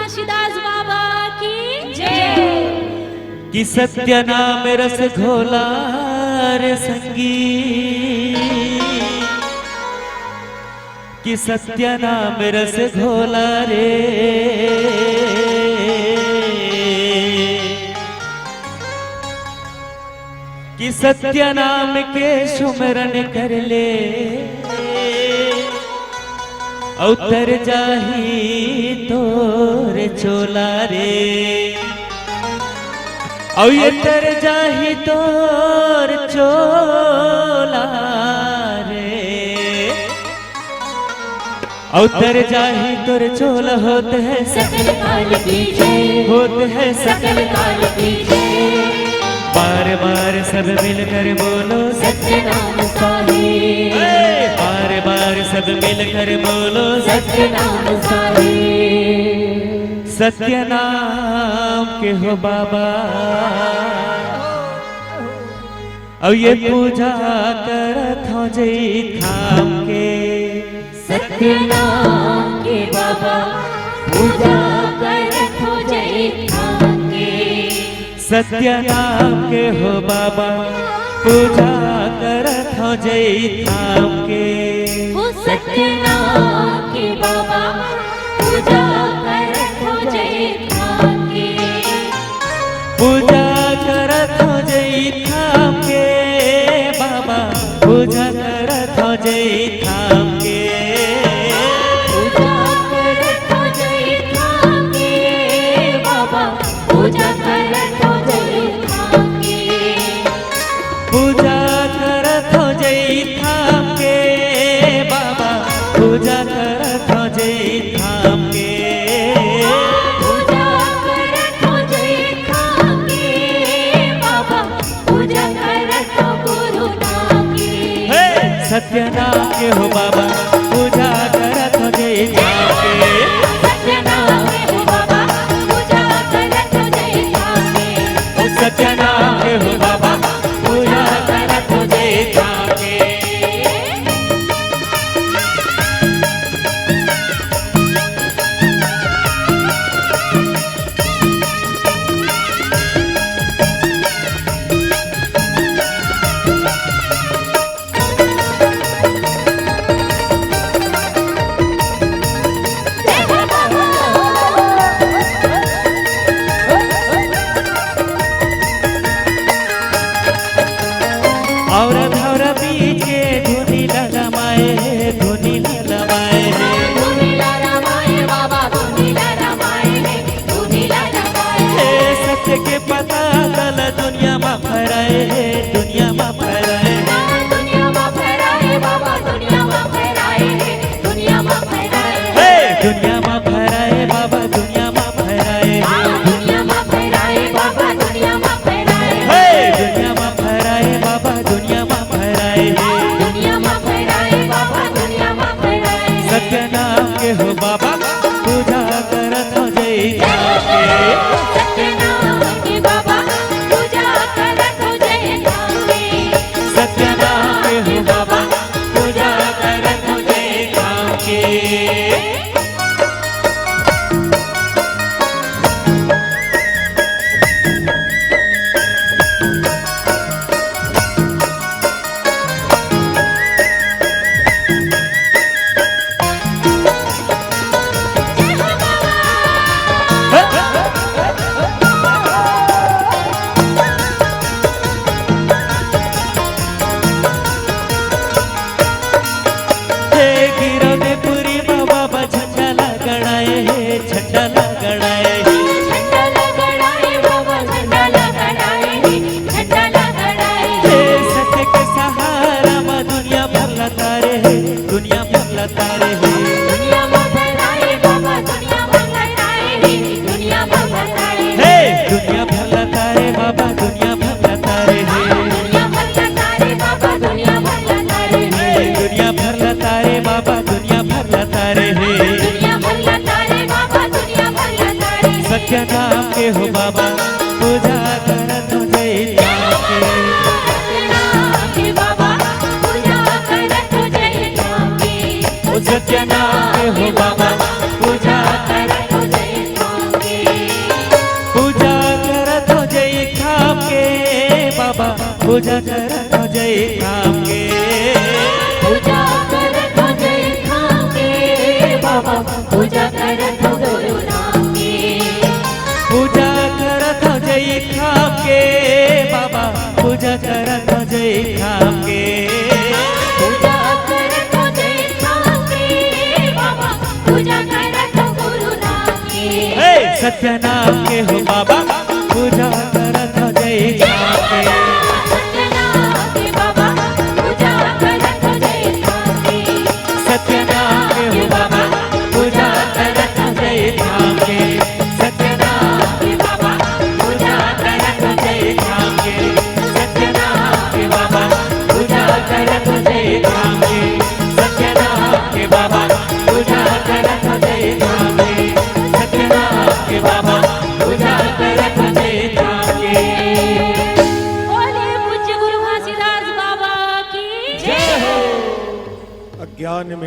तुलसीदास बाबा की जय। कि सत्य नाम रस घोला रे संगी, कि सत्य नाम रस घोला रे, कि सत्य नाम के सुमरन कर ले उतर जाही तोर चोला रे, उतर जाही तोर चोला रे, उतर जाही तोर चोला। होते है सकल काल की जय, होते है सकल काल की जय। बार बार सब मिलकर बोलो सत्य नाम साहिब, बार बार सब मिलकर बोलो सत्य नाम साहिब। सत्य नाम के हो बाबा, और ये पूजा करत हो जई थाम के। सत्य नाम के बाबा पूजा करत हो जय थाम के। सत्य नाम के हो बाबा पूजा करत हो जई थाम के। हो सत्य नाम के बाबा पूजा करत हो जय थाम के। पूजा करत हो जई थाम के बाबा, पूजा करत हो जई थाम के। पूजा करत हो जय थाम के बाबा, पूजा करत हो जय थाम के। पूजा करत हो जई थाम के बाबा, पूजा करत हो जई थाम के। पूजा करत हो जय थाम के बाबा, पूजा करत हो गुरु नाम के। सत्य नाम के हो बाबा पूजा करत हो जई थाम के। सत्य नाम के हो बाबा पूजा करत हो जय थाम के। सत्य नाम के हो बाबा पूजा करत हो जई थाम के। और धौर बीचे धुनी लगाए, धुनी लगाए। धुनीला रमाए बाबा, धुनीला रमाए रे, धुनीला रमाए। सत्य के पता कल दुनिया में फहराए, दुनिया में फहराए। दुनिया में फहराए बाबा, दुनिया में फहराए रे, दुनिया में फहराए। दुनिया में फहराए बाबा, दुनिया में फहराए। दुनिया में फहराए बाबा, दुनिया में फहराए। दुनिया में फहराए बाबा, दुनिया में फहराए। दुनिया में फहराए बाबा, दुनिया में फहराए। सत्य नाम के हो बाबा पूजा करत हो जई थाम के। सत्य नाम के बाबा पूजा करत हो जय थाम के। सत्य नाम के हो बाबा पूजा करत हो जई थाम के। गिरौदपुरी बाबा झंडा लगड़ाए, झंडा लगड़ाए। झंडा लगड़ाए बाबा, झंडा लगड़ाए रे, झंडा लगड़ाए। सत्य के सहारा में दुनिया भर लतारे, दुनिया भर लतारे। दुनिया में फहराए बाबा, दुनिया में फहराए रे, दुनिया में फहराए। दुनिया भर लतारे बाबा, दुनिया भर लतारे। दुनिया में फहराए बाबा, दुनिया में फहराए। दुनिया भर लतारे बाबा, दुनिया भर लतारे। दुनिया में फहराए बाबा, दुनिया में फहराए। सत्य नाम के हो बाबा पूजा करत हो जई थाम के। सत्य नाम के बाबा पूजा करत हो जय थाम के। सत्य नाम के हो बाबा पूजा करत करत हो जय थाम पूजा करत हो जय धाम के पूजा करत हो जय धाम के बाबा पूजा करत हो गुरु नाम के पूजा करत हो जय धाम के बाबा पूजा करत हो जय धाम के पूजा करत हो जय धाम के बाबा पूजा करत हो गुरु नाम के सत्य नाम के हो बाबा पूजा करत हो जय धाम के सत्य नाम के बाबा पूजा करत हो जय धाम के सत्य नाम के हो बाबा पूजा करत हो जय धाम के सत्य नाम के बाबा पूजा करत हो जय धाम के सत्य नाम के बाबा पूजा करत हो जय धाम के सत्य नाम के बाबा पूजा करत हो जय धाम के सत्य नाम के बाबा पूजा करत हो जय धाम के बोले पूज्य गुरु घासीदास बाबा की जय हो। अज्ञान मिट